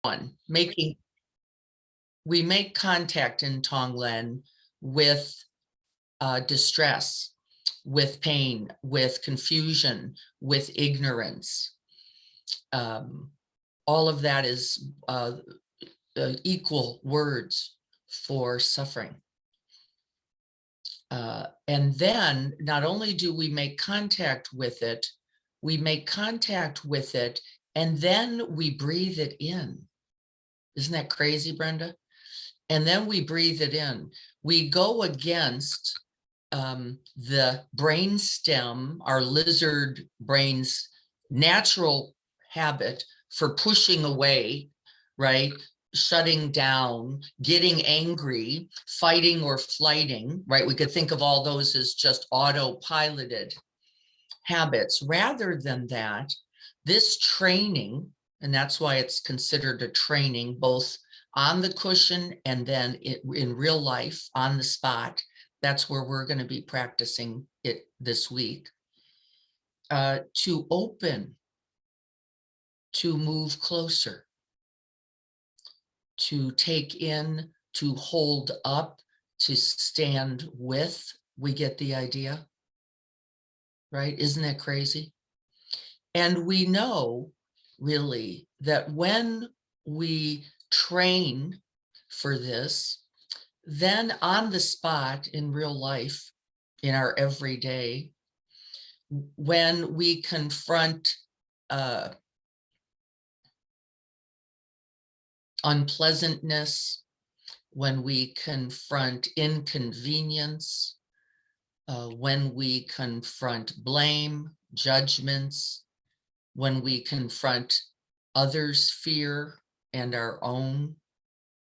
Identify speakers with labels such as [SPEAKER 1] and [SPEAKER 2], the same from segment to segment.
[SPEAKER 1] one, we make contact in Tonglen with distress, with pain, with confusion, with ignorance. All of that is equal words for suffering. And then not only do we make contact with it, we make contact with it, and then we breathe it in. Isn't that crazy, Brenda? And then we breathe it in. We go against the brain stem, our lizard brain's natural habit for pushing away, right? Shutting down, getting angry, fighting or flighting, right? We could think of all those as just autopiloted habits. Rather than that, this training, and that's why it's considered a training, both on the cushion and then in real life, on the spot. That's where we're going to be practicing it this week. To open, to move closer, to take in, to hold up, to stand with. We get the idea, right? Isn't that crazy? And we know really that when we train for this, then on the spot in real life, in our everyday, when we confront unpleasantness, when we confront inconvenience, when we confront blame, judgments, when we confront others' fear and our own.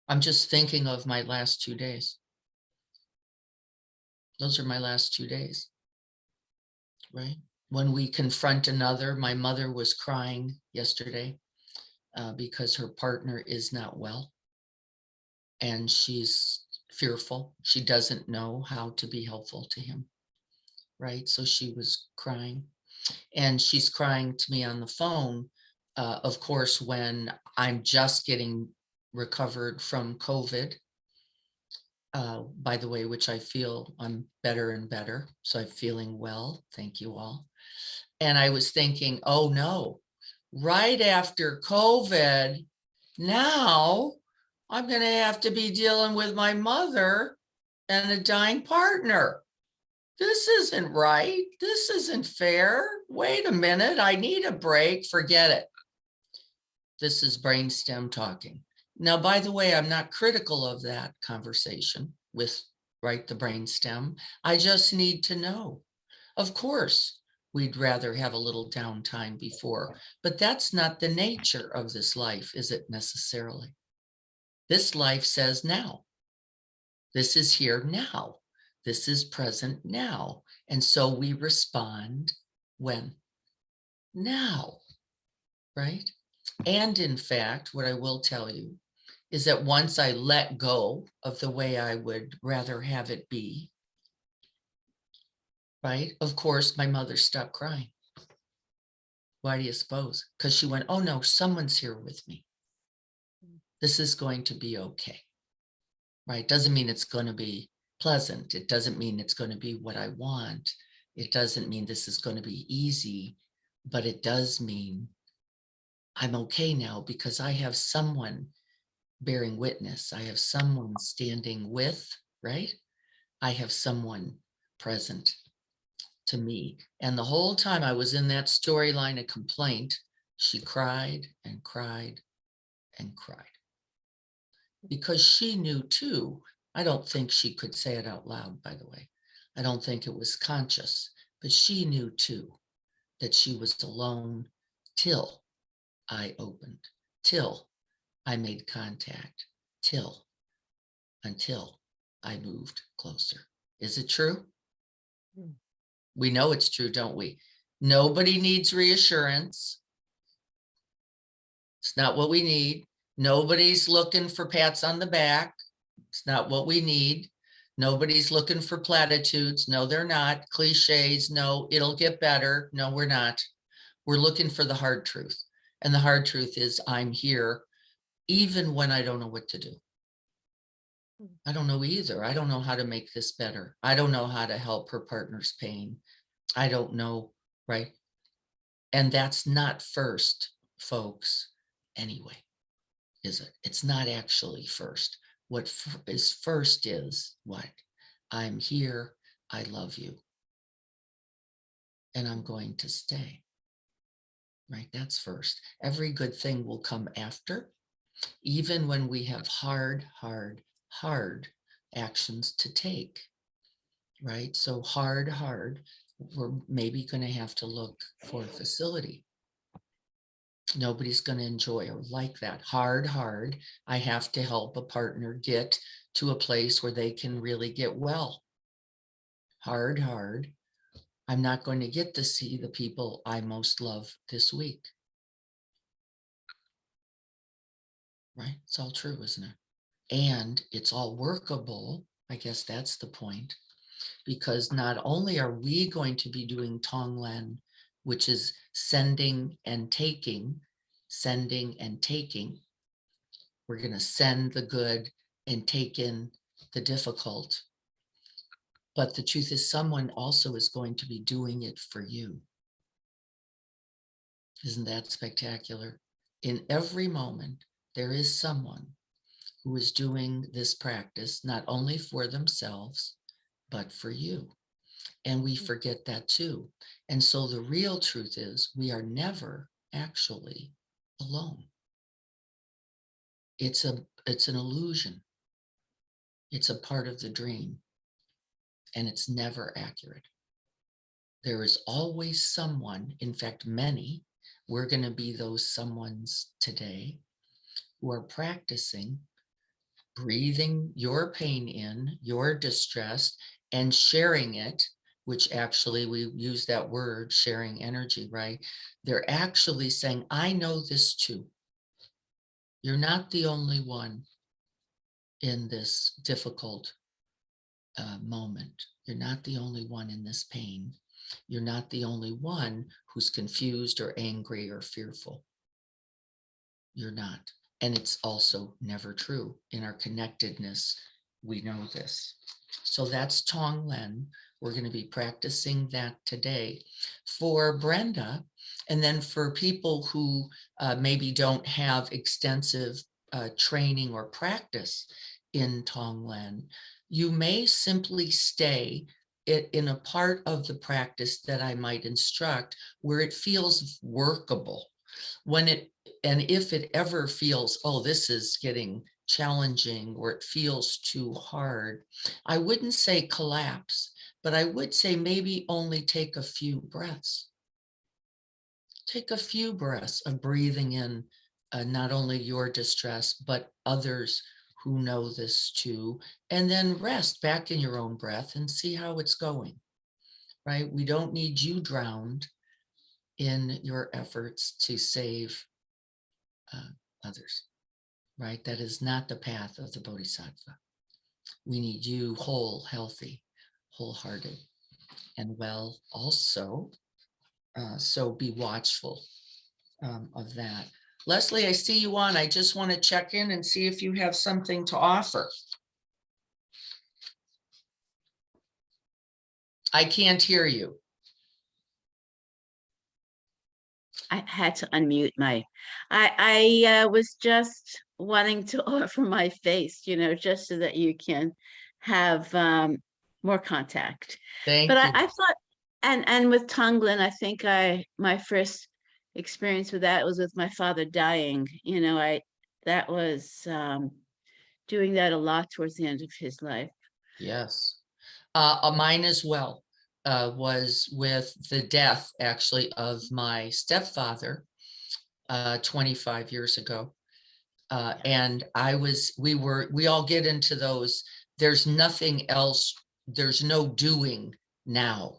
[SPEAKER 1] I'm just thinking of my last 2 days. Those are my last 2 days, right? When we confront another, my mother was crying yesterday because her partner is not well and she's fearful. She doesn't know how to be helpful to him, right? So she was crying, and she's crying to me on the phone, of course, when I'm just getting recovered from COVID, by the way, which I feel I'm better and better. So I'm feeling well. Thank you all. And I was thinking, oh no, right after COVID, now I'm going to have to be dealing with my mother and a dying partner. This isn't right. This isn't fair. Wait a minute. I need a break. Forget it. This is brainstem talking. Now, by the way, I'm not critical of that conversation with, right, the brainstem. I just need to know. Of course, we'd rather have a little downtime before, but that's not the nature of this life, is it necessarily? This life says now. This is here now. This is present now. And so we respond when? Now, right? And in fact, what I will tell you is that once I let go of the way I would rather have it be, right? Of course, my mother stopped crying. Why do you suppose? Because she went, oh no, someone's here with me. This is going to be okay, right? Doesn't mean it's going to be pleasant. It doesn't mean it's going to be what I want. It doesn't mean this is going to be easy, but it does mean I'm okay now because I have someone bearing witness. I have someone standing with, right? I have someone present to me. And the whole time I was in that storyline of complaint, she cried and cried and cried. Because she knew too. I don't think she could say it out loud, by the way. I don't think it was conscious, but she knew too that she was alone till I opened, till I made contact, until I moved closer. Is it true? We know it's true, don't we? Nobody needs reassurance. It's not what we need. Nobody's looking for pats on the back. It's not what we need. Nobody's looking for platitudes. No, they're not. Cliches. No, it'll get better. No, we're not. We're looking for the hard truth. And the hard truth is I'm here even when I don't know what to do. I don't know either. I don't know how to make this better. I don't know how to help her partner's pain. I don't know, right? And that's not first, folks, anyway, is it? It's not actually first. What is first is what? I'm here. I love you. And I'm going to stay. Right? That's first. Every good thing will come after, even when we have hard actions to take. Right? So hard, we're maybe going to have to look for a facility. Nobody's going to enjoy or like that. Hard, I have to help a partner get to a place where they can really get well. Hard, I'm not going to get to see the people I most love this week. Right? It's all true, isn't it? And it's all workable. I guess that's the point, because not only are we going to be doing Tonglen, which is sending and taking, we're going to send the good and take in the difficult. But the truth is, someone also is going to be doing it for you. Isn't that spectacular? In every moment, there is someone who is doing this practice, not only for themselves, but for you. And we forget that too. And so the real truth is we are never actually alone. It's an illusion. It's a part of the dream. And it's never accurate. There is always someone, in fact, many, we're going to be those someones today, who are practicing breathing your pain in, your distress, and sharing it, which actually we use that word, sharing energy, right? They're actually saying, I know this too. You're not the only one in this difficult moment. You're not the only one in this pain. You're not the only one who's confused or angry or fearful. You're not. And it's also never true. In our connectedness, we know this. So that's Tonglen. We're going to be practicing that today. For Brenda, and then for people who maybe don't have extensive training or practice in Tonglen, you may simply stay in a part of the practice that I might instruct where it feels workable. And if it ever feels, oh, this is getting challenging, or it feels too hard, I wouldn't say collapse, but I would say maybe only take a few breaths. Take a few breaths of breathing in not only your distress, but others who know this too, and then rest back in your own breath and see how it's going, right? We don't need you drowned in your efforts to save others, right? That is not the path of the Bodhisattva. We need you whole, healthy, wholehearted, and well also. So be watchful of that. Leslie, I see you on. I just want to check in and see if you have something to offer. I can't hear you.
[SPEAKER 2] I had to unmute I was just wanting to offer my face, just so that you can have more contact.
[SPEAKER 1] Thank
[SPEAKER 2] But
[SPEAKER 1] you.
[SPEAKER 2] I thought, and with Tonglen, I think my first experience with that was with my father dying. That was doing that a lot towards the end of his life.
[SPEAKER 1] Yes. Mine as well was with the death, actually, of my stepfather 25 years ago. And we all get into those, there's nothing else, there's no doing now,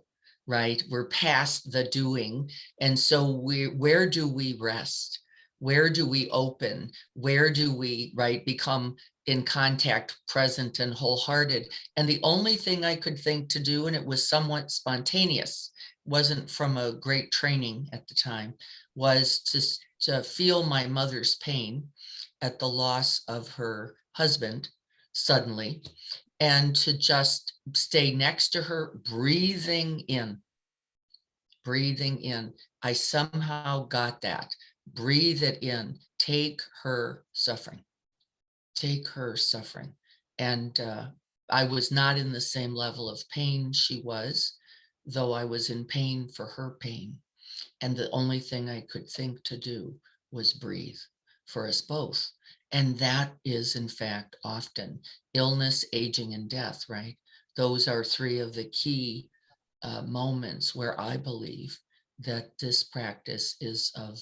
[SPEAKER 1] right? We're past the doing. And so where do we rest? Where do we open? Where do we, right, become in contact, present, and wholehearted? And the only thing I could think to do, and it was somewhat spontaneous, wasn't from a great training at the time, was to feel my mother's pain at the loss of her husband suddenly, and to just stay next to her, breathing in, breathing in. I somehow got that. Breathe it in. Take her suffering. Take her suffering. And I was not in the same level of pain she was, though I was in pain for her pain. And the only thing I could think to do was breathe for us both. And that is, in fact, often illness, aging, and death, right? Those are three of the key moments where I believe that this practice is of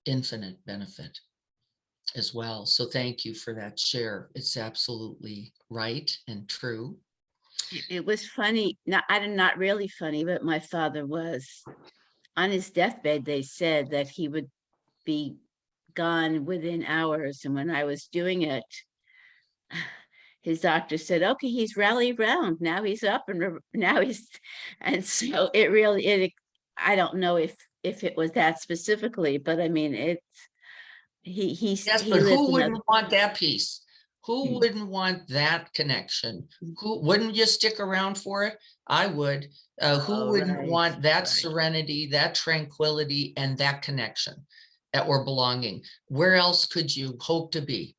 [SPEAKER 1] infinite benefit as well. So thank you for that share. It's absolutely right and true.
[SPEAKER 2] It was funny, not really funny, but my father was on his deathbed. They said that he would be gone within hours, and when I was doing it, his doctor said, okay, he's rallied round, now he's up and now he's, and so I don't know if it was that specifically, but I mean,
[SPEAKER 1] Yes,
[SPEAKER 2] he
[SPEAKER 1] but
[SPEAKER 2] lived
[SPEAKER 1] who
[SPEAKER 2] another.
[SPEAKER 1] wouldn't want that piece? Who wouldn't want that connection? Who wouldn't you stick around for it? I would. Who
[SPEAKER 2] Oh,
[SPEAKER 1] wouldn't
[SPEAKER 2] right,
[SPEAKER 1] want that
[SPEAKER 2] right.
[SPEAKER 1] serenity, that tranquility, and that connection or belonging? Where else could you hope to be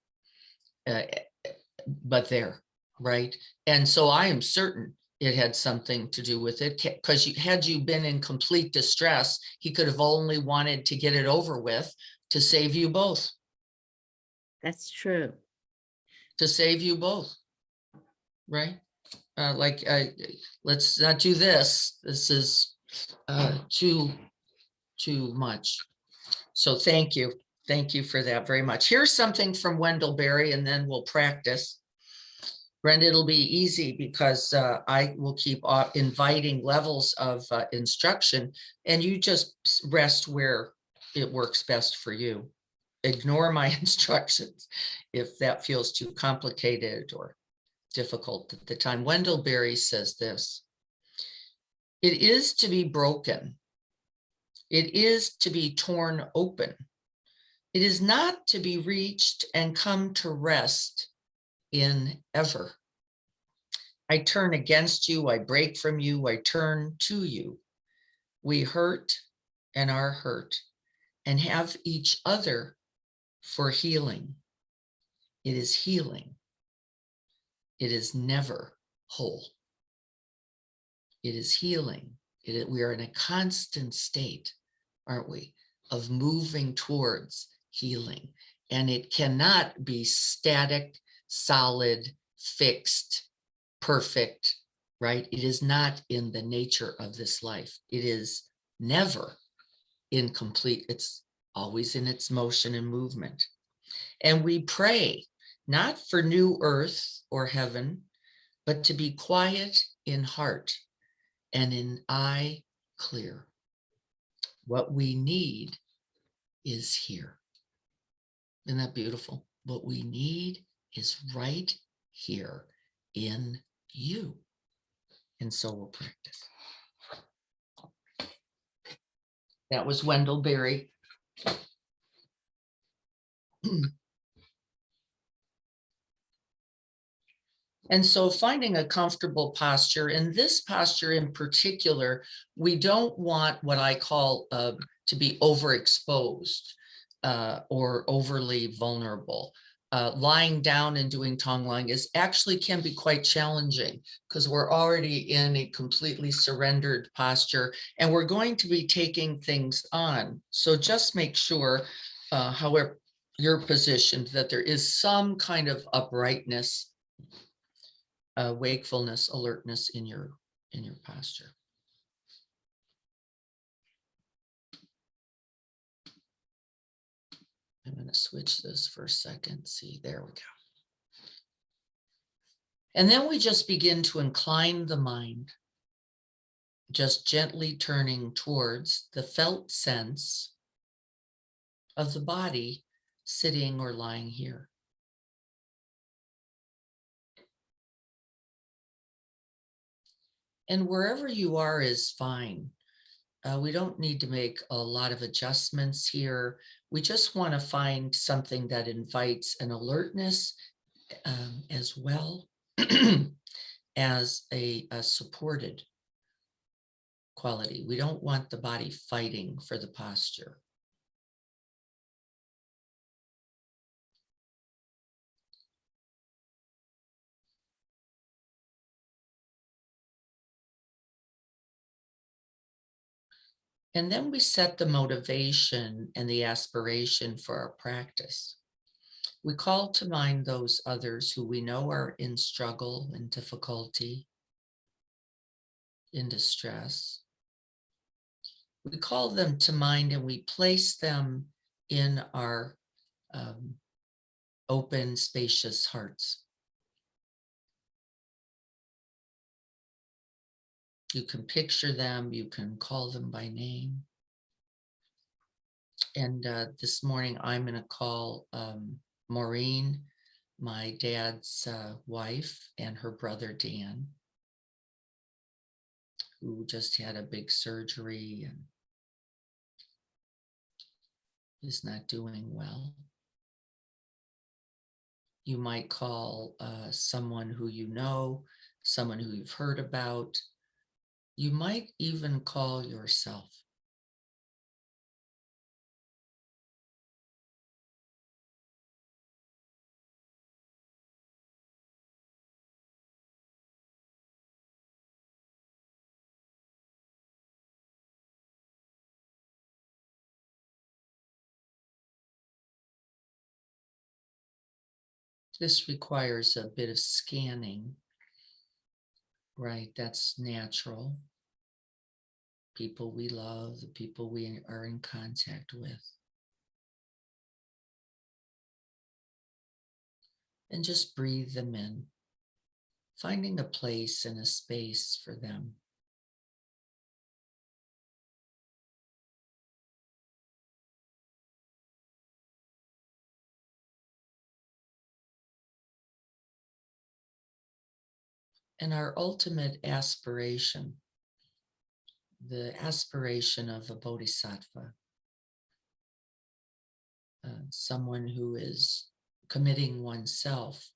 [SPEAKER 1] but there, right? And so I am certain it had something to do with it, because had you been in complete distress, he could have only wanted to get it over with to save you both.
[SPEAKER 2] That's true.
[SPEAKER 1] To save you both, right? Let's not do this. This is too much. So thank you. Thank you for that very much. Here's something from Wendell Berry, and then we'll practice. Brenda, it'll be easy because I will keep inviting levels of instruction, and you just rest where it works best for you. Ignore my instructions if that feels too complicated or difficult at the time. Wendell Berry says this: it is to be broken. It is to be torn open. It is not to be reached and come to rest in ever. I turn against you, I break from you, I turn to you. We hurt and are hurt and have each other for healing. It is healing. It is never whole. It is healing. We are in a constant state, aren't we, of moving towards healing. And it cannot be static, solid, fixed, perfect, right? It is not in the nature of this life. It is never incomplete. It's always in its motion and movement. And we pray not for new earth or heaven, but to be quiet in heart and in eye clear. What we need is here. Isn't that beautiful? What we need is right here in you. And so we'll practice. That was Wendell Berry. And so finding a comfortable posture, in this posture in particular, we don't want what I call to be overexposed or overly vulnerable. Lying down and doing Tonglen is actually can be quite challenging because we're already in a completely surrendered posture and we're going to be taking things on. So just make sure, however you're positioned, that there is some kind of uprightness, wakefulness, alertness in your posture. I'm going to switch this for a second. See, there we go. And then we just begin to incline the mind, just gently turning towards the felt sense of the body sitting or lying here. And wherever you are is fine. We don't need to make a lot of adjustments here. We just want to find something that invites an alertness as well as a supported quality. We don't want the body fighting for the posture. And then we set the motivation and the aspiration for our practice. We call to mind those others who we know are in struggle and difficulty, in distress. We call them to mind and we place them in our open, spacious hearts. You can picture them, you can call them by name. And this morning I'm going to call Maureen, my dad's wife, and her brother Dan, who just had a big surgery and is not doing well. You might call someone who you know, someone who you've heard about. You might even call yourself. This requires a bit of scanning, right? That's natural. People we love, the people we are in contact with. And just breathe them in, finding a place and a space for them. And our ultimate aspiration, the aspiration of a bodhisattva, someone who is committing oneself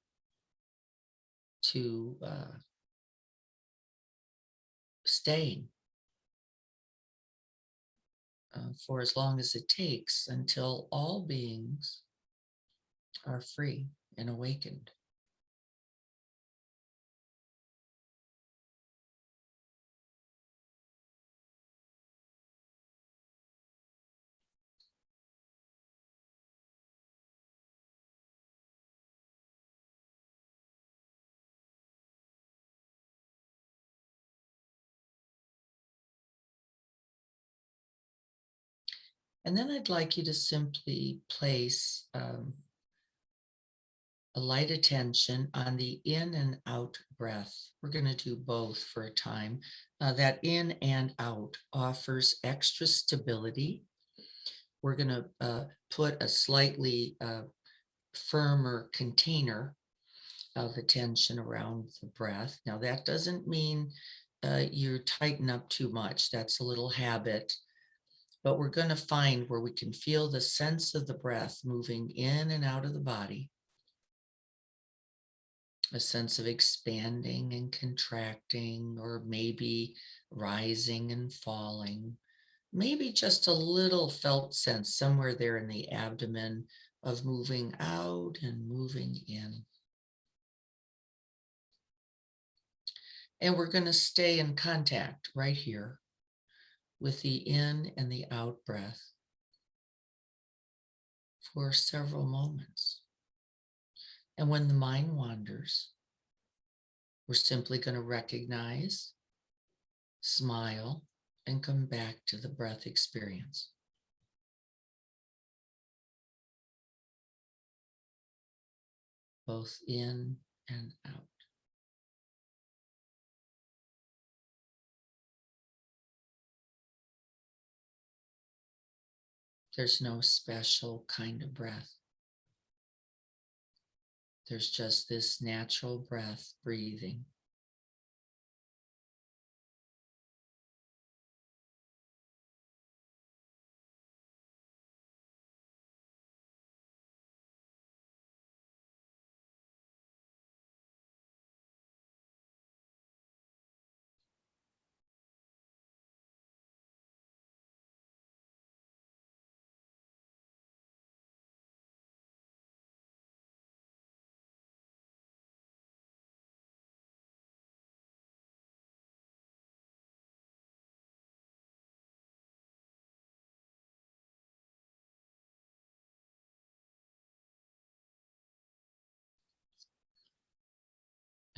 [SPEAKER 1] to staying for as long as it takes until all beings are free and awakened. And then I'd like you to simply place a light attention on the in and out breath. We're going to do both for a time. That in and out offers extra stability. We're going to put a slightly firmer container of attention around the breath. Now, that doesn't mean you tighten up too much. That's a little habit. But we're going to find where we can feel the sense of the breath moving in and out of the body. A sense of expanding and contracting, or maybe rising and falling. Maybe just a little felt sense somewhere there in the abdomen of moving out and moving in. And we're going to stay in contact right here with the in and the out breath for several moments. And when the mind wanders, we're simply going to recognize, smile, and come back to the breath experience. Both in and out. There's no special kind of breath. There's just this natural breath breathing.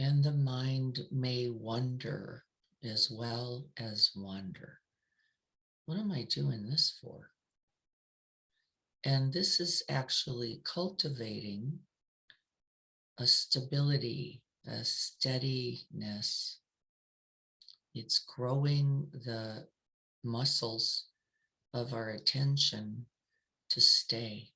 [SPEAKER 1] And the mind may wonder as well as wander. What am I doing this for? And this is actually cultivating a stability, a steadiness. It's growing the muscles of our attention to stay.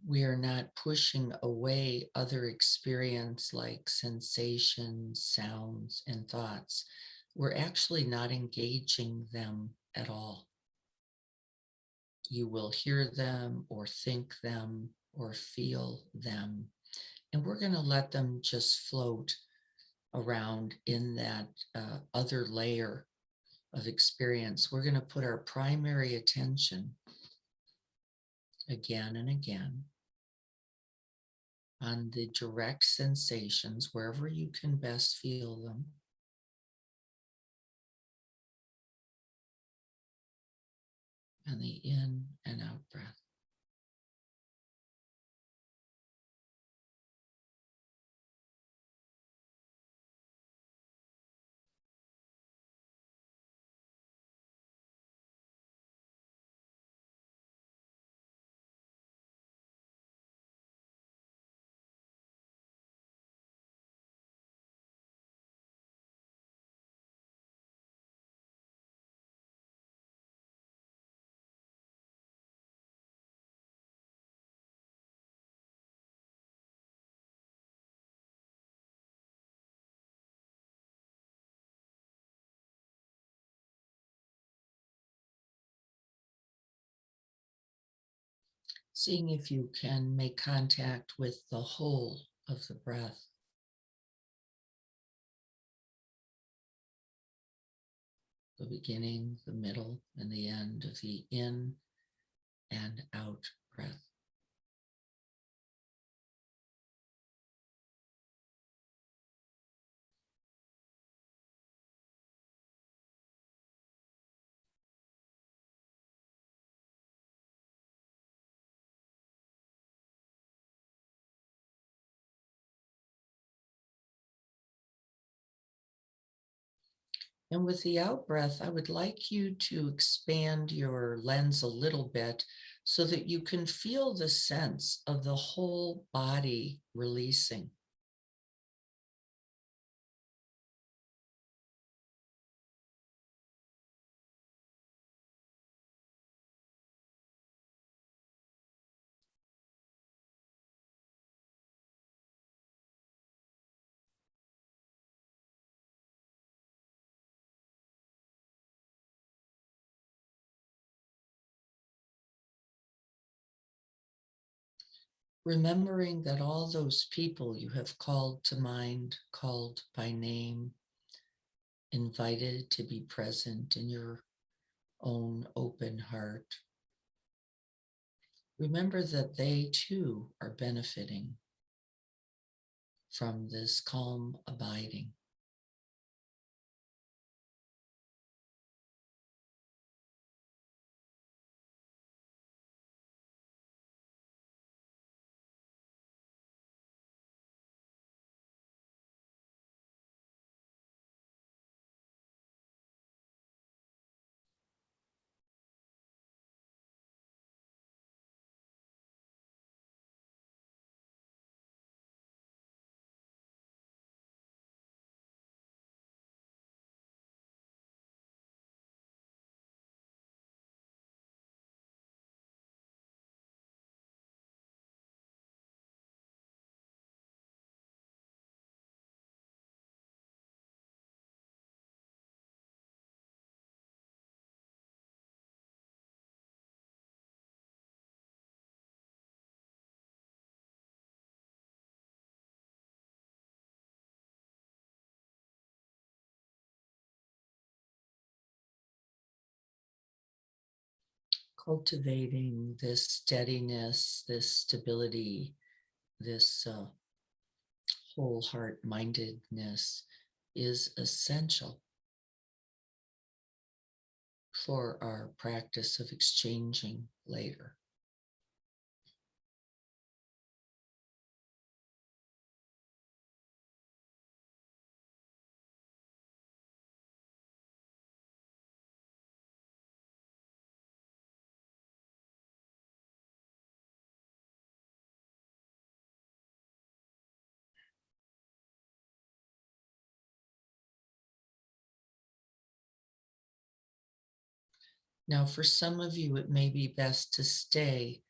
[SPEAKER 1] We are not pushing away other experience like sensations, sounds, and thoughts. We're actually not engaging them at all. You will hear them or think them or feel them, and we're going to let them just float around in that other layer of experience. We're going to put our primary attention again and again on the direct sensations wherever you can best feel them. And the in and out breath. Seeing if you can make contact with the whole of the breath. The beginning, the middle, and the end of the in and out breath. And with the out breath, I would like you to expand your lens a little bit so that you can feel the sense of the whole body releasing. Remembering that all those people you have called to mind, called by name, invited to be present in your own open heart. Remember that they too are benefiting from this calm abiding. cultivating this steadiness, this stability, this whole heart mindedness is essential for our practice of exchanging later. Now, for some of you, it may be best to stay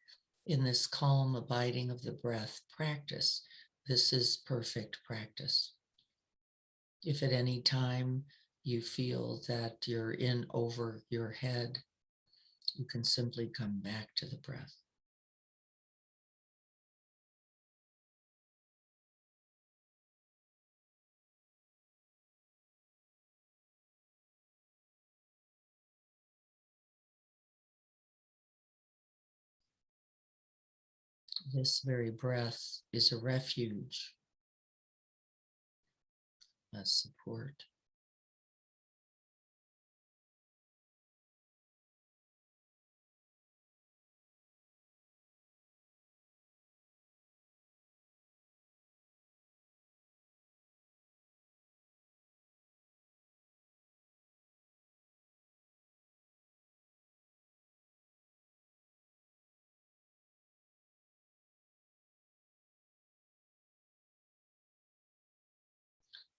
[SPEAKER 1] in this calm abiding of the breath practice. This is perfect practice. If at any time you feel that you're in over your head, you can simply come back to the breath. This very breath is a refuge, a support.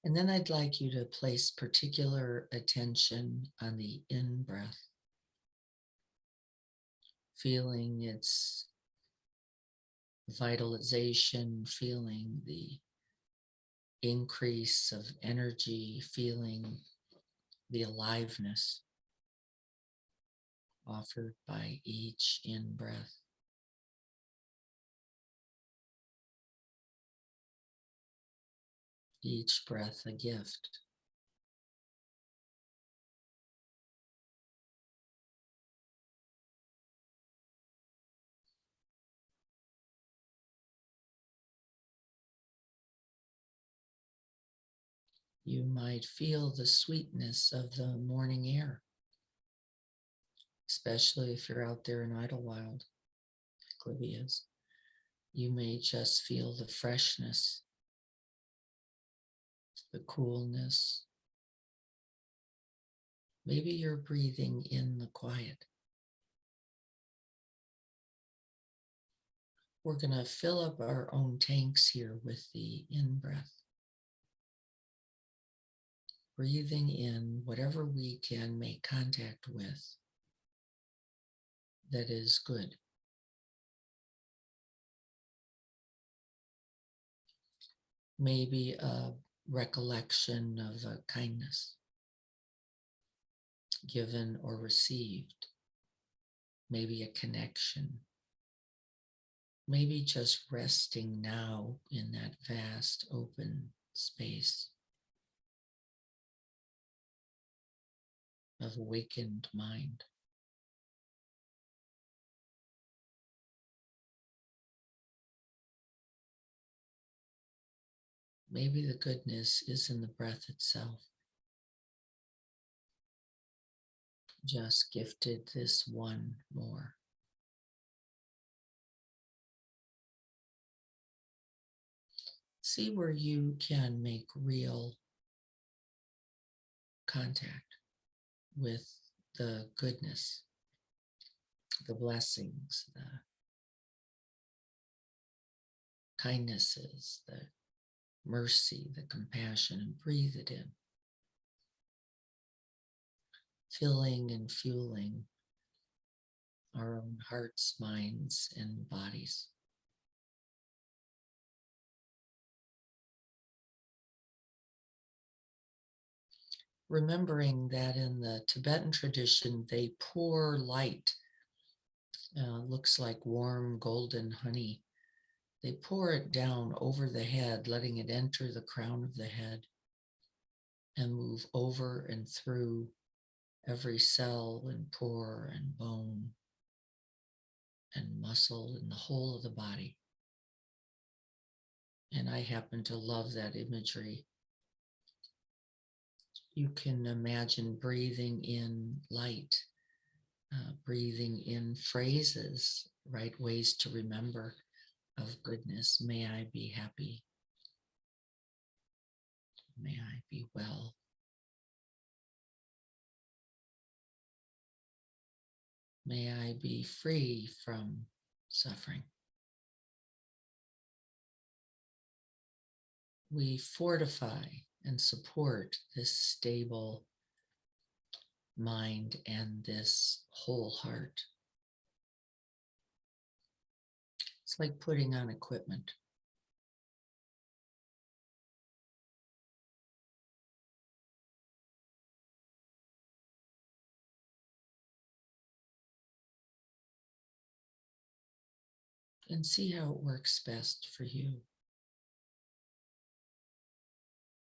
[SPEAKER 1] And then I'd like you to place particular attention on the in-breath, feeling its vitalization, feeling the increase of energy, feeling the aliveness offered by each in-breath. Each breath a gift. You might feel the sweetness of the morning air, especially if you're out there in Idlewild, like Libby is. You may just feel the freshness, the coolness. Maybe you're breathing in the quiet. We're going to fill up our own tanks here with the in-breath. Breathing in whatever we can make contact with that is good. Maybe a recollection of a kindness given or received. Maybe a connection. Maybe just resting now in that vast open space of awakened mind. Maybe the goodness is in the breath itself. Just gifted this one more. See where you can make real contact with the goodness, the blessings, the kindnesses, the mercy, the compassion, and breathe it in. Filling and fueling our own hearts, minds, and bodies. Remembering that in the Tibetan tradition, they pour light, looks like warm golden honey. They pour it down over the head, letting it enter the crown of the head and move over and through every cell and pore and bone and muscle in the whole of the body. And I happen to love that imagery. You can imagine breathing in light, breathing in phrases, right? Ways to remember of goodness. May I be happy. May I be well. May I be free from suffering. We fortify and support this stable mind and this whole heart. It's like putting on equipment. And see how it works best for you.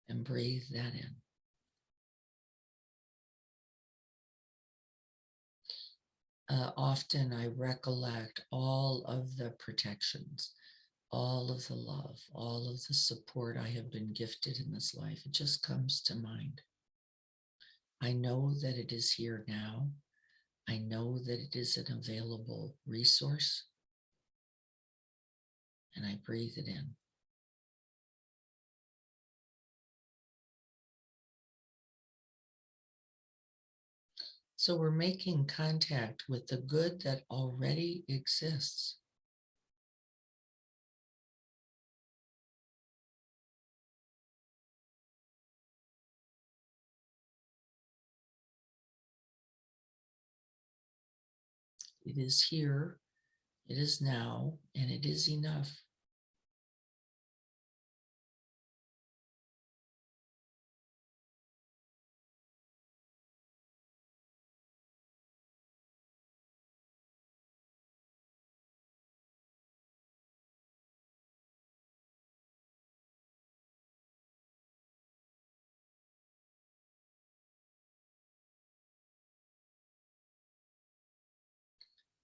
[SPEAKER 1] And breathe that in. Often I recollect all of the protections, all of the love, all of the support I have been gifted in this life. It just comes to mind. I know that it is here now. I know that it is an available resource. And I breathe it in. So we're making contact with the good that already exists. It is here, it is now, and it is enough.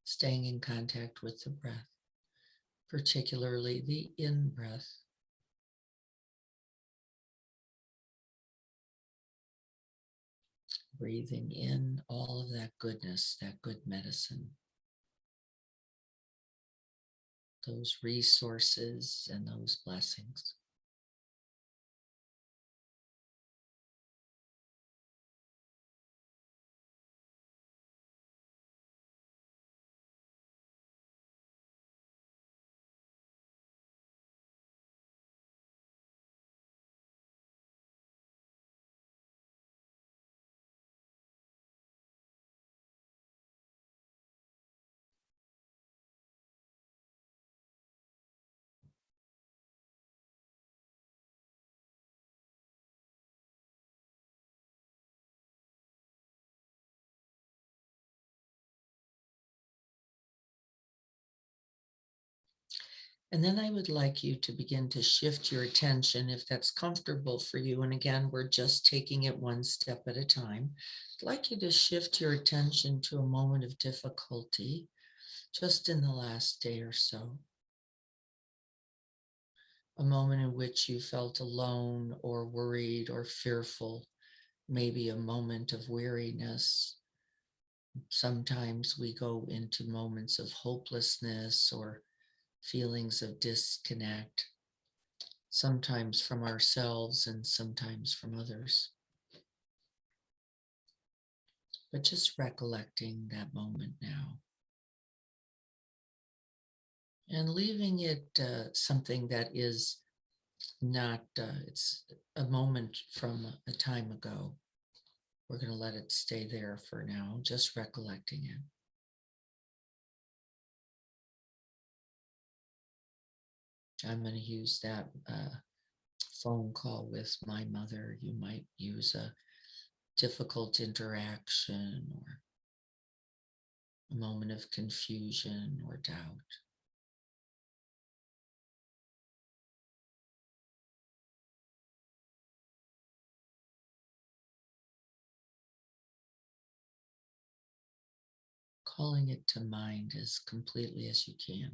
[SPEAKER 1] Staying in contact with the breath, particularly the in-breath. Breathing in all of that goodness, that good medicine, those resources and those blessings. And then I would like you to begin to shift your attention if that's comfortable for you. And again, we're just taking it one step at a time. I'd like you to shift your attention to a moment of difficulty just in the last day or so. A moment in which you felt alone or worried or fearful, maybe a moment of weariness. Sometimes we go into moments of hopelessness or feelings of disconnect, sometimes from ourselves and sometimes from others. But just recollecting that moment now. And leaving it something that is not, it's a moment from a time ago. We're going to let it stay there for now, just recollecting it. I'm going to use that phone call with my mother. You might use a difficult interaction or a moment of confusion or doubt. calling it to mind as completely as you can.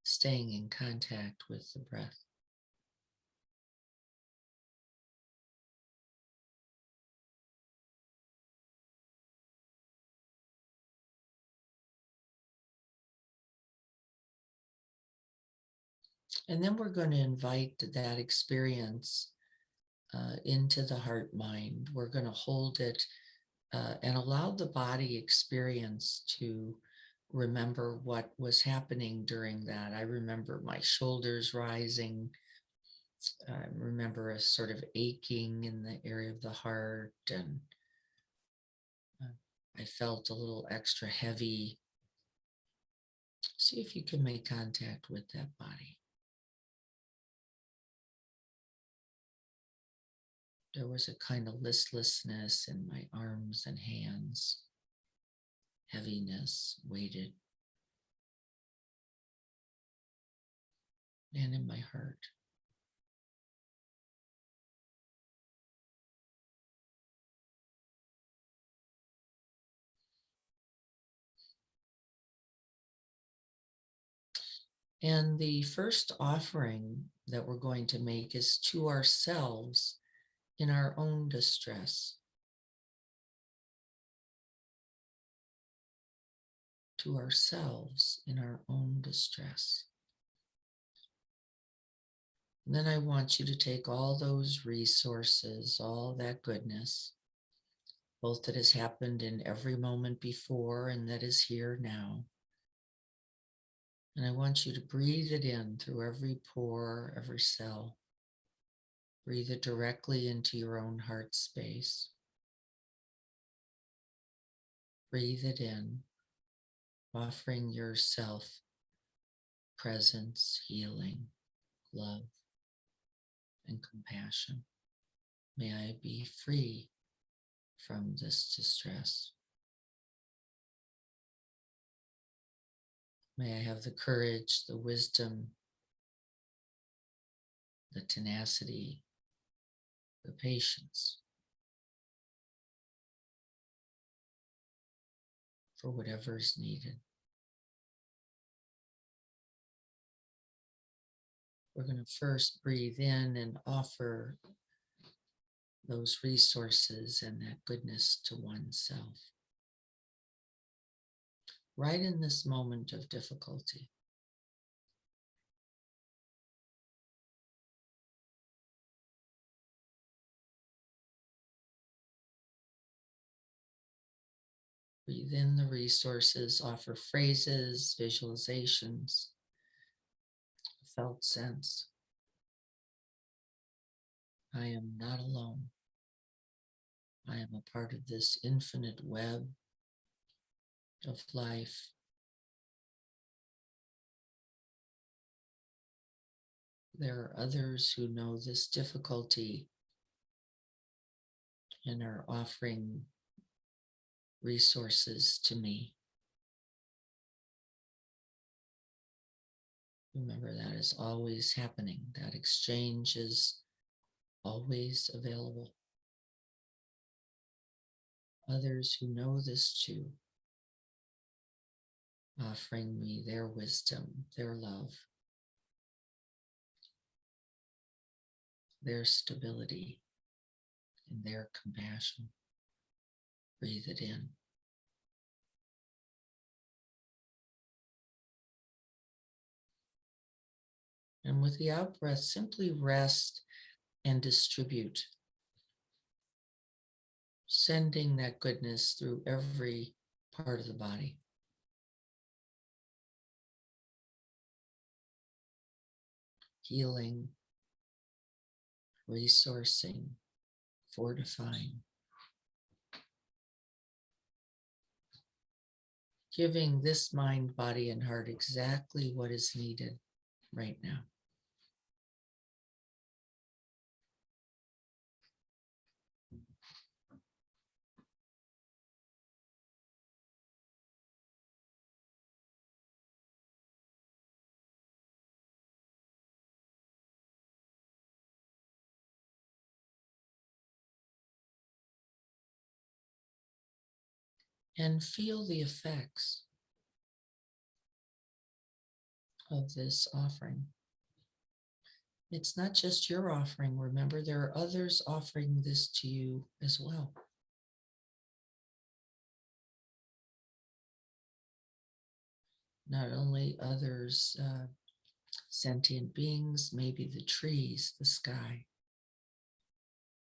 [SPEAKER 1] Staying in contact with the breath. And then we're going to invite that experience into the heart mind. We're going to hold it and allow the body experience to remember what was happening during that. I remember my shoulders rising. I remember a sort of aching in the area of the heart, and I felt a little extra heavy. See if you can make contact with that body. There was a kind of listlessness in my arms and hands, heaviness, weighted, and in my heart. And the first offering that we're going to make is to ourselves in our own distress. To ourselves in our own distress. And then I want you to take all those resources, all that goodness, both that has happened in every moment before and that is here now. And I want you to breathe it in through every pore, every cell. Breathe it directly into your own heart space. Breathe it in, offering yourself presence, healing, love, and compassion. May I be free from this distress. May I have the courage, the wisdom, the tenacity, the patience for whatever is needed. We're going to first breathe in and offer those resources and that goodness to oneself. Right in this moment of difficulty. Breathe in the resources, offer phrases, visualizations, felt sense. I am not alone. I am a part of this infinite web of life. There are others who know this difficulty and are offering resources to me. Remember, that is always happening. That exchange is always available. Others who know this too, offering me their wisdom, their love, their stability, and their compassion. Breathe it in. And with the out breath, simply rest and distribute, sending that goodness through every part of the body. Healing, resourcing, fortifying. Giving this mind, body, and heart exactly what is needed right now. and feel the effects of this offering. It's not just your offering. Remember, there are others offering this to you as well. Not only others, sentient beings, maybe the trees, the sky,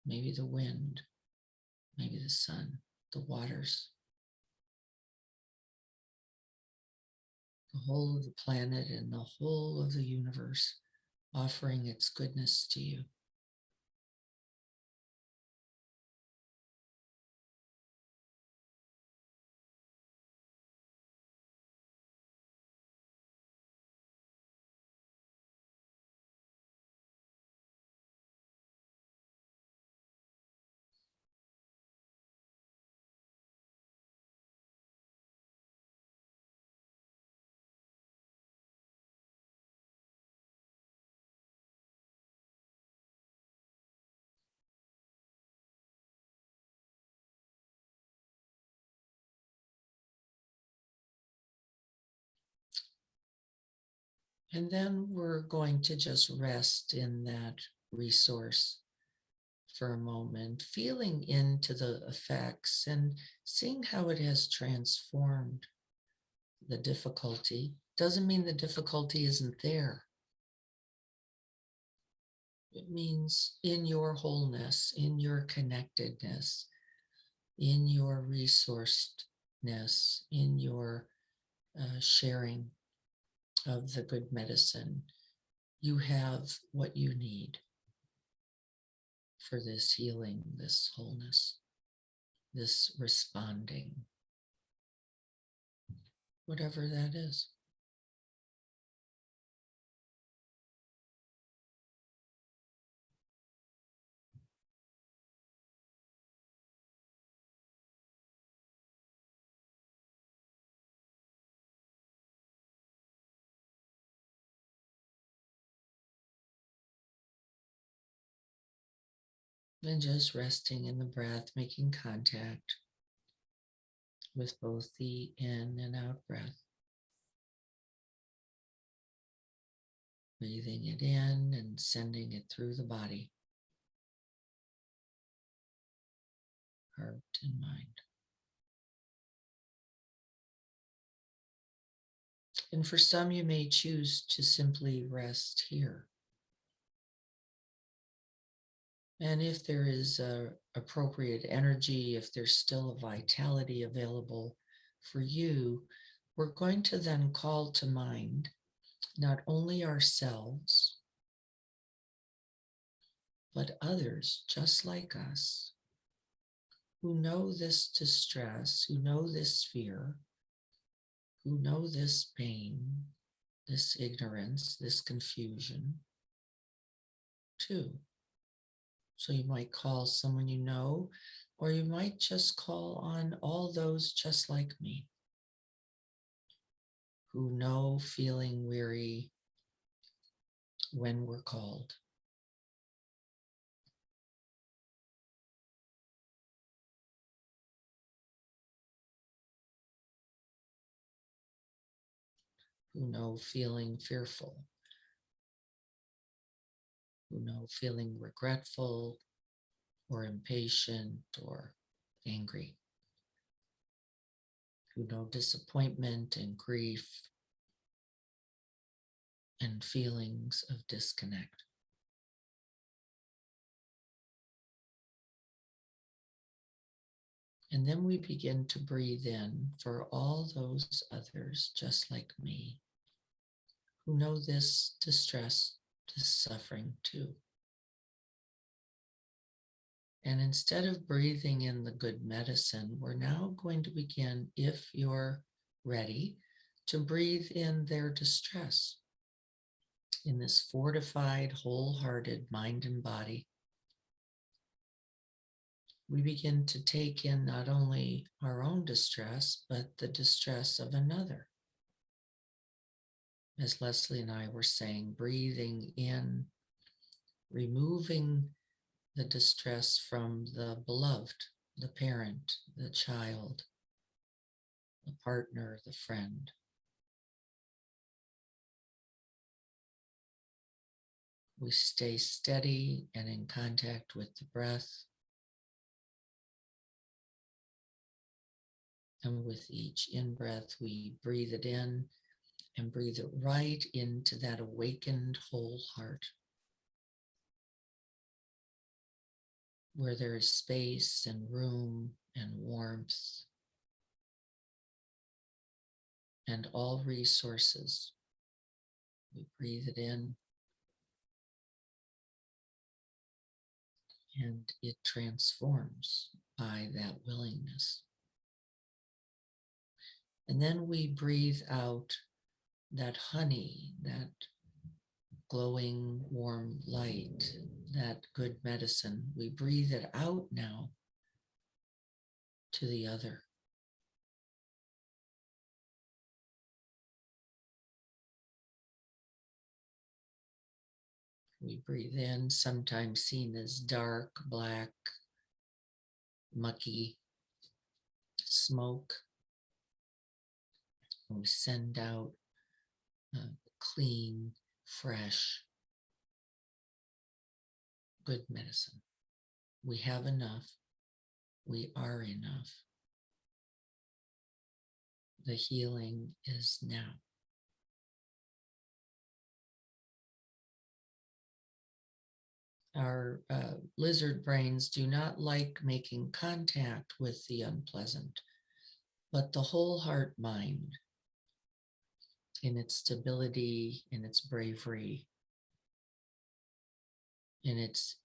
[SPEAKER 1] maybe the wind, maybe the sun, the waters, the whole of the planet and the whole of the universe offering its goodness to you. And then we're going to just rest in that resource for a moment, feeling into the effects and seeing how it has transformed the difficulty. Doesn't mean the difficulty isn't there. It means in your wholeness, in your connectedness, in your resourcedness, in your sharing of the good medicine, you have what you need for this healing, this wholeness, this responding, whatever that is. And just resting in the breath, making contact with both the in and out breath. Breathing it in and sending it through the body, heart and mind. And for some, you may choose to simply rest here. And if there is appropriate energy, if there's still a vitality available for you, we're going to then call to mind not only ourselves, but others just like us who know this distress, who know this fear, who know this pain, this ignorance, this confusion too. So you might call someone you know, or you might just call on all those just like me who know feeling weary when we're called. Who know feeling fearful, who know feeling regretful or impatient or angry, who know disappointment and grief and feelings of disconnect. And then we begin to breathe in for all those others just like me who know this distress, this suffering too. And instead of breathing in the good medicine, we're now going to begin, if you're ready, to breathe in their distress in this fortified, wholehearted mind and body. We begin to take in not only our own distress, but the distress of another. As Leslie and I were saying, breathing in, removing the distress from the beloved, the parent, the child, the partner, the friend. We stay steady and in contact with the breath. And with each in-breath, we breathe it in and breathe it right into that awakened whole heart, where there is space and room and warmth and all resources. We breathe it in and it transforms by that willingness. And then we breathe out that honey, that glowing warm light, that good medicine. We breathe it out now to the other. We breathe in, sometimes seen as dark, black, mucky smoke. And we send out clean, fresh, good medicine. We have enough. We are enough. The healing is now. Our lizard brains do not like making contact with the unpleasant, but the whole heart mind, in its stability, in its bravery, in its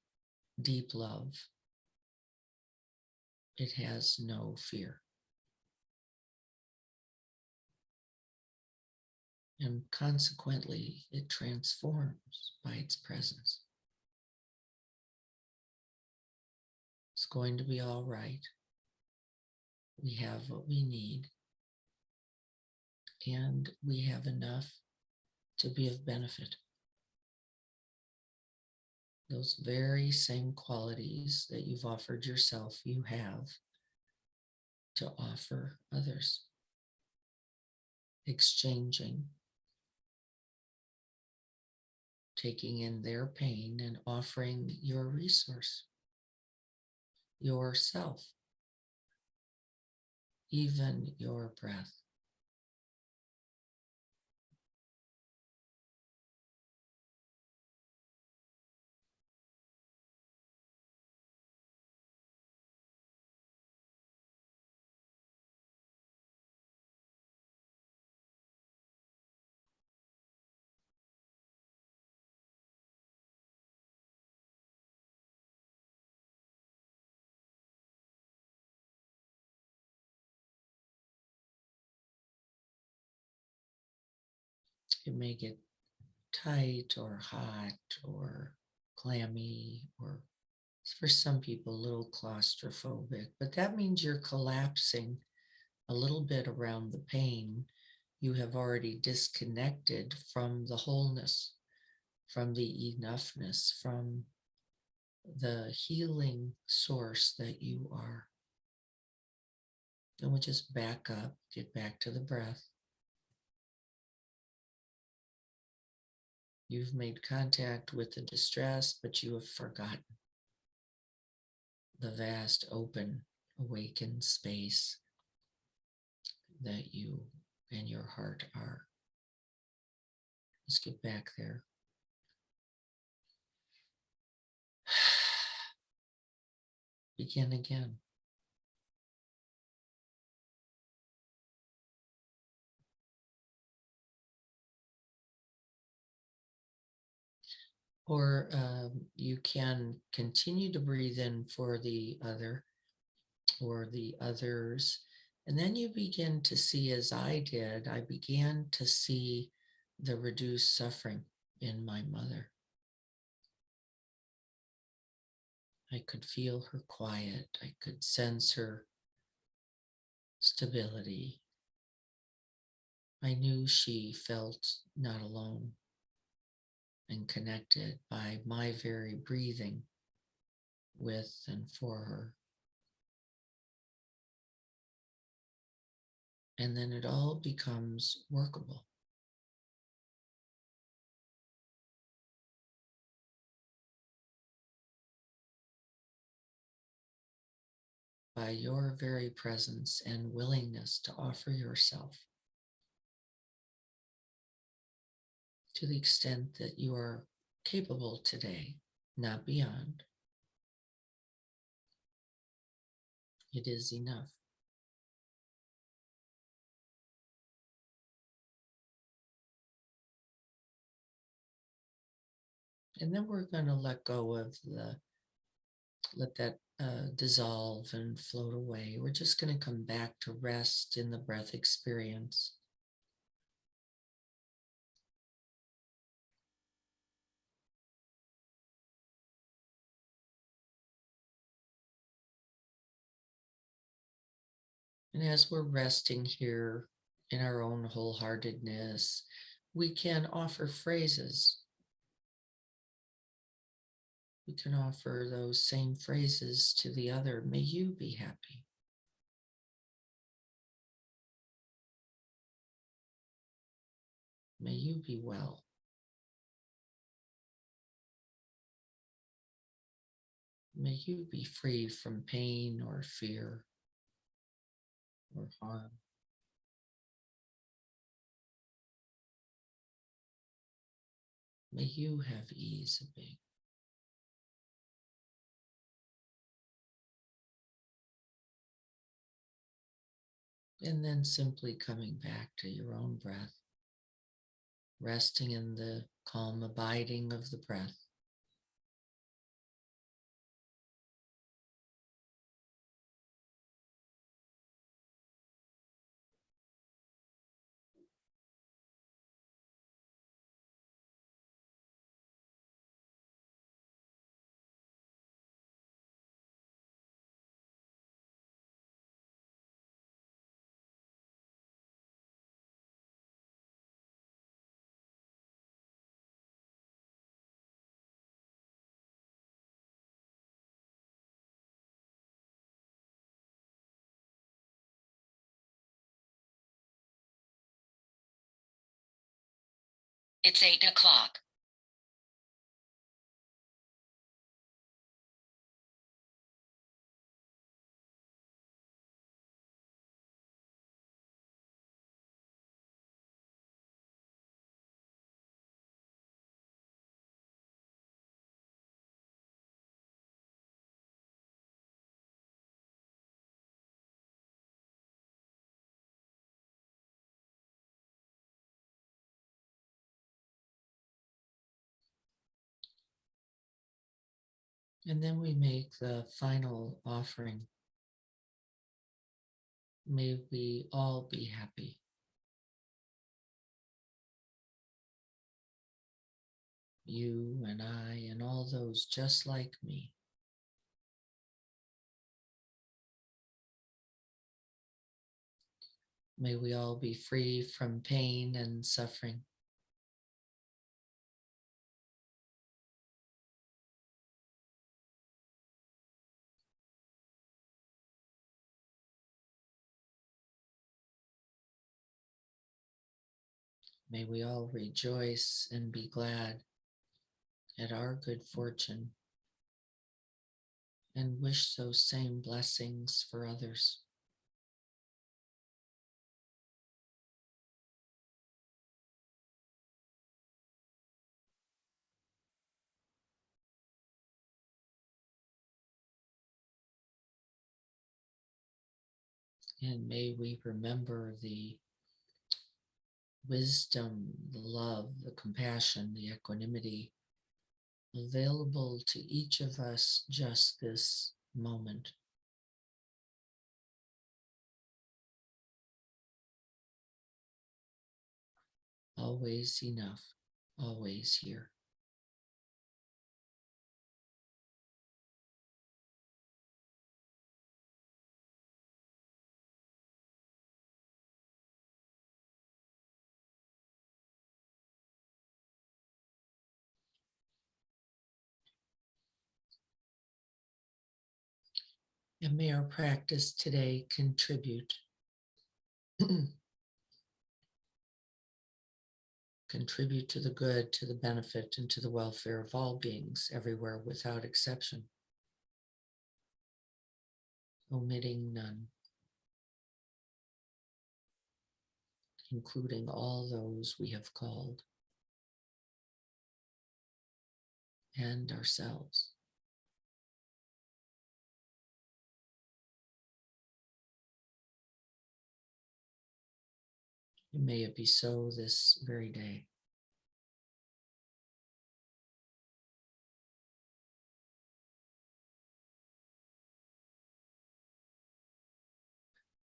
[SPEAKER 1] deep love, it has no fear. And consequently, it transforms by its presence. It's going to be all right. We have what we need, and we have enough to be of benefit. Those very same qualities that you've offered yourself, you have to offer others. Exchanging, taking in their pain and offering your resource, yourself, even your breath. It may get tight or hot or clammy, or for some people a little claustrophobic, but that means you're collapsing a little bit around the pain. You have already disconnected from the wholeness, from the enoughness, from the healing source that you are. And we'll just back up, get back to the breath. You've made contact with the distress, but you have forgotten the vast, open, awakened space that you and your heart are. Let's get back there. Begin again. Or you can continue to breathe in for the other or the others. And then you begin to see, as I did, I began to see the reduced suffering in my mother. I could feel her quiet. I could sense her stability. I knew she felt not alone and connected by my very breathing with and for her. And then it all becomes workable. By your very presence and willingness to offer yourself to the extent that you are capable today, not beyond. It is enough. And then we're going to let go of let that dissolve and float away. We're just going to come back to rest in the breath experience. And as we're resting here in our own wholeheartedness, we can offer phrases. We can offer those same phrases to the other. May you be happy. May you be well. May you be free from pain or fear or harm. May you have ease of being. And then simply coming back to your own breath, resting in the calm abiding of the breath.
[SPEAKER 3] It's 8 o'clock.
[SPEAKER 1] And then we make the final offering. May we all be happy. You and I and all those just like me. May we all be free from pain and suffering. May we all rejoice and be glad at our good fortune and wish those same blessings for others. And may we remember the wisdom, the love, the compassion, the equanimity available to each of us just this moment. Always enough, always here. And may our practice today contribute Contribute to the good, to the benefit, and to the welfare of all beings everywhere without exception, omitting none, including all those we have called and ourselves. And may it be so this very day.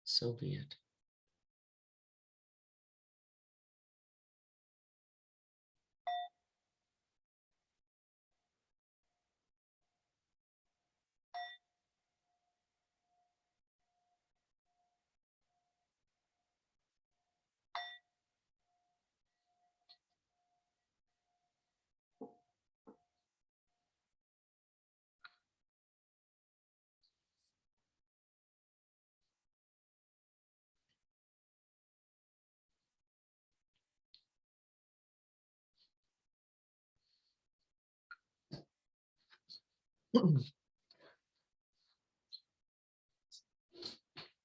[SPEAKER 1] So be it.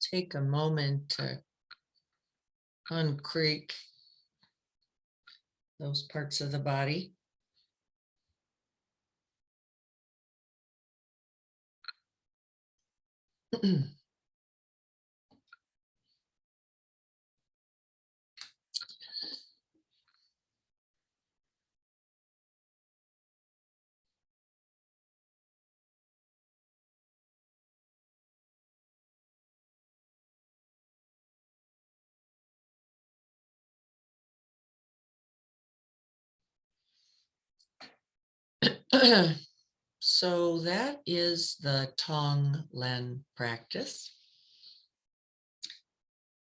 [SPEAKER 1] Take a moment to uncreak those parts of the body. So that is the Tonglen practice.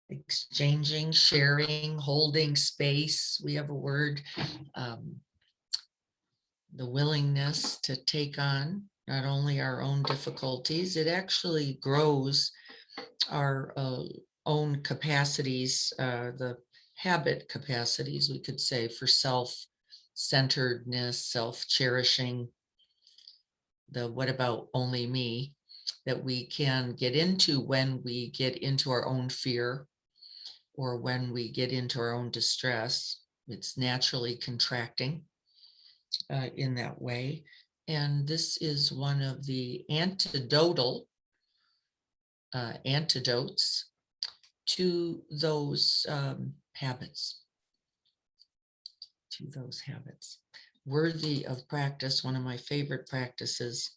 [SPEAKER 1] Exchanging, sharing, holding space. We have a word, the willingness to take on not only our own difficulties, it actually grows our own capacities, the habit capacities, we could say, for self-centeredness, self-cherishing, the what about only me, that we can get into when we get into our own fear or when we get into our own distress. It's naturally contracting in that way. And this is one of the antidotes to those habits, worthy of practice, one of my favorite practices.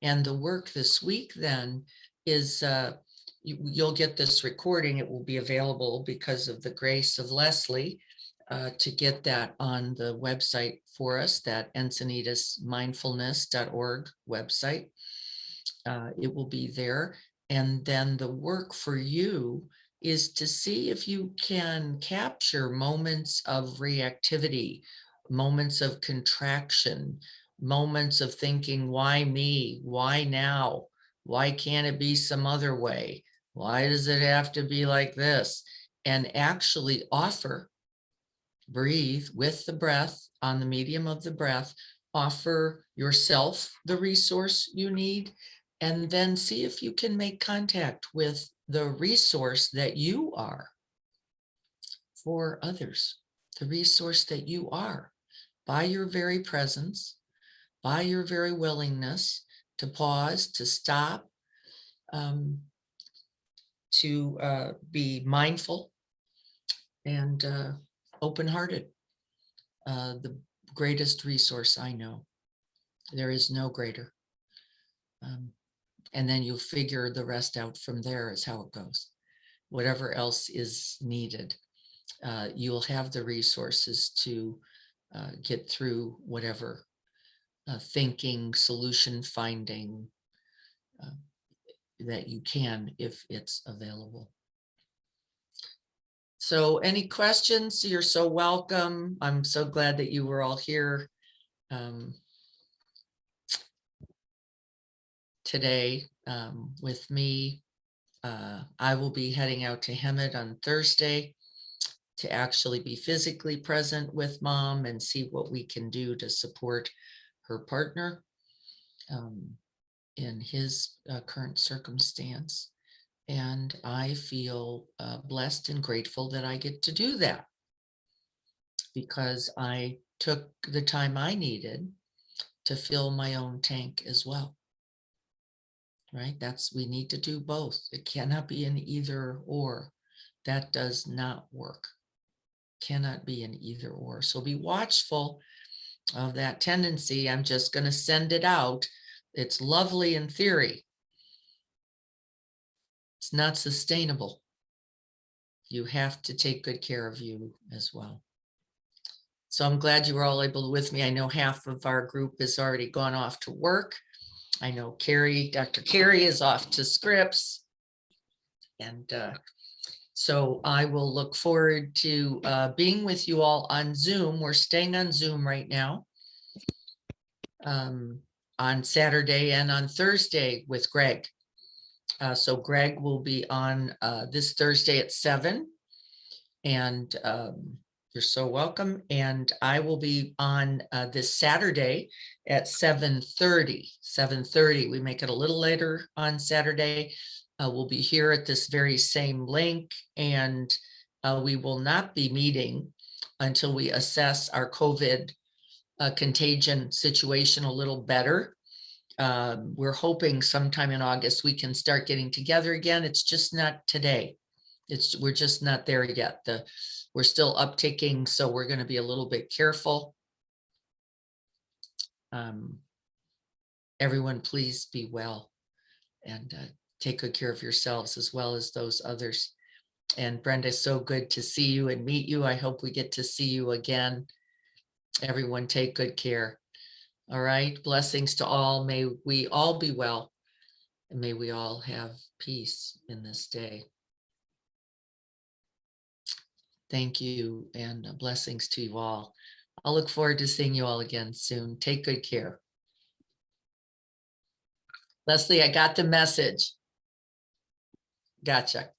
[SPEAKER 1] And the work this week then is, you'll get this recording, it will be available because of the grace of Leslie to get that on the website for us, that encinitasmindfulness.org website. It will be there. And then the work for you is to see if you can capture moments of reactivity, moments of contraction, moments of thinking, why me? Why now? Why can't it be some other way? Why does it have to be like this? And actually breathe with the breath on the medium of the breath, offer yourself the resource you need, and then see if you can make contact with the resource that you are for others, the resource that you are by your very presence, by your very willingness to pause, to stop, to be mindful and open-hearted. The greatest resource I know. There is no greater. And then you'll figure the rest out from there is how it goes. Whatever else is needed, you'll have the resources to get through whatever thinking, solution finding that you can if it's available. So any questions? You're so welcome. I'm so glad that you were all here today with me. I will be heading out to Hemet on Thursday to actually be physically present with mom and see what we can do to support her partner in his current circumstance. And I feel blessed and grateful that I get to do that, because I took the time I needed to fill my own tank as well. Right? We need to do both. It cannot be an either or. That does not work. Cannot be an either or. So be watchful of that tendency. I'm just going to send it out. It's lovely in theory. It's not sustainable. You have to take good care of you as well. So I'm glad you were all able to with me. I know half of our group has already gone off to work. I know Dr. Carrie is off to Scripps. And so I will look forward to being with you all on Zoom. We're staying on Zoom right now on Saturday and on Thursday with Greg. So Greg will be on this Thursday at 7, and you're so welcome. And I will be on this Saturday at 7:30. 7:30. We make it a little later on Saturday. We'll be here at this very same link, and we will not be meeting until we assess our COVID contagion situation a little better. We're hoping sometime in August we can start getting together again. It's just not today. We're just not there yet. We're still upticking, so we're going to be a little bit careful. Everyone, please be well and take good care of yourselves as well as those others. And Brenda, so good to see you and meet you. I hope we get to see you again. Everyone, take good care. All right. Blessings to all. May we all be well, and may we all have peace in this day. Thank you, and blessings to you all. I'll look forward to seeing you all again soon. Take good care. Leslie, I got the message. Gotcha.